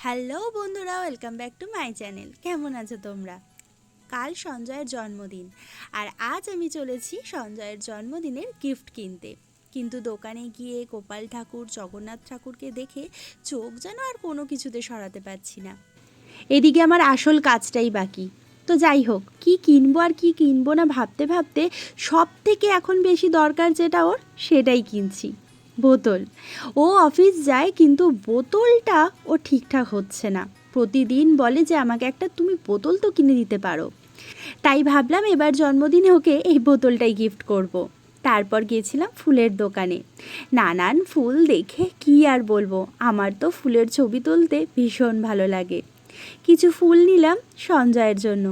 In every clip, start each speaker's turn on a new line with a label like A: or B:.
A: Hello বন্ধুরা, welcome back to my channel. কেমন আছো তোমরা? কাল সঞ্জয়ের জন্মদিন, আর আজ আমি চলেছি সঞ্জয়ের জন্মদিনের গিফট কিনতে। কিন্তু দোকানে গিয়ে গোপাল ঠাকুর, জগন্নাথ ঠাকুরকে দেখে চোখ যেন আর কোনো কিছুতে সরাতে পারছি না। এদিকে আমার আসল কাজটাই বাকি। তো যাই হোক, কি কিনবো আর কি কিনবো না ভাবতে ভাবতে সব থেকে এখন বেশি দরকার যেটা ওর, সেটাই কিনছি। বোতল। ও অফিস যায় কিন্তু বোতলটা ও ঠিকঠাক হচ্ছে না। প্রতিদিন বলে যে আমাকে একটা তুমি বোতল তো কিনে দিতে পারো। তাই ভাবলাম এবার জন্মদিনে ওকে এই বোতলটাই গিফট করব। তারপর গিয়েছিলাম ফুলের দোকানে। নানান ফুল দেখে কি আর বলবো, আমার তো ফুলের ছবি তুলতে ভীষণ ভালো লাগে। কিছু ফুল নিলাম সঞ্জয়ের জন্য।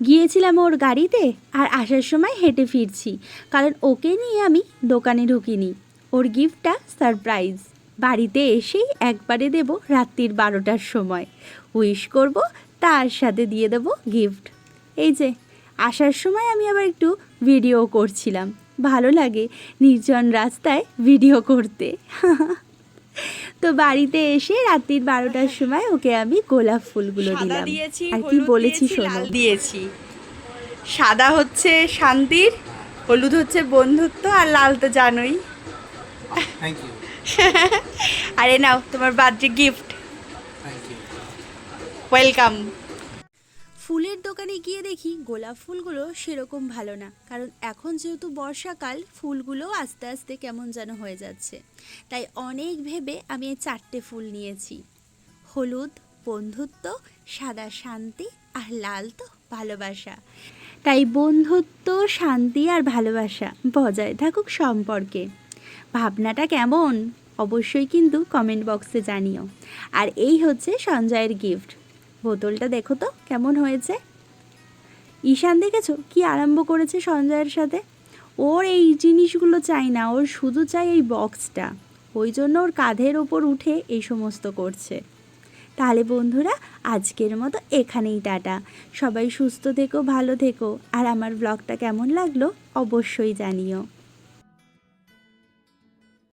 A: গিয়েছিলাম ওর গাড়িতে, আর আসার সময় হেঁটে ফিরছি, কারণ ওকে নিয়ে আমি দোকানে ঢুকিনি। ওর গিফটটা সারপ্রাইজ। বাড়িতে এসেই একবারে দেব রাত্রির 12টার সময়। উইশ করব, তার সাথে দিয়ে দেব গিফট। এই যে আসার সময় আমি আবার একটু ভিডিও করছিলাম। ভালো লাগে নির্জন রাস্তায় ভিডিও করতে। তো বাড়িতে এসে রাত্রির 12টার সময় ওকে আমি গোলাপ ফুলগুলো দিলাম। আর কি বলেছি শোনো। দিয়েছি, সাদা হচ্ছে শান্তির, হলুদ হচ্ছে বন্ধুত্ব, আর লাল তো জানোই।
B: Thank you.
A: আরে নাও তোমার birthday gift.
B: Thank you.
A: Welcome. ফুলের দোকানে গিয়ে দেখি গোলাপ ফুলগুলো সেরকম ভালো না, কারণ এখন যেহেতু বর্ষাকাল, ফুলগুলো আস্তে আস্তে কেমন যেন হয়ে যাচ্ছে। তাই অনেক ভেবে আমি এই 4টে ফুল নিয়েছি। হলুদ বন্ধুত্ব, সাদা শান্তি, আর লাল তো ভালোবাসা। তাই বন্ধুত্ব, শান্তি আর ভালোবাসা বজায় থাকুক সম্পর্কে। ভাবনাটা কেমন অবশ্যই কিন্তু কমেন্ট বক্সে জানিও। আর এই হচ্ছে সঞ্জয়ের গিফট। বোতলটা দেখো তো কেমন হয়েছে। ঈশান দেখেছো কি আরম্ভ করেছে সঞ্জয়ের সাথে? ওর এই জিনিসগুলো চাই না, ওর শুধু চাই এই বক্সটা। ওই জন্য ওর কাঁধের ওপর উঠে এই সমস্ত করছে। তাহলে বন্ধুরা, আজকের মতো এখানেই টাটা। সবাই সুস্থ থেকো, ভালো থেকো, আর আমার ব্লগটা কেমন লাগলো অবশ্যই জানিও।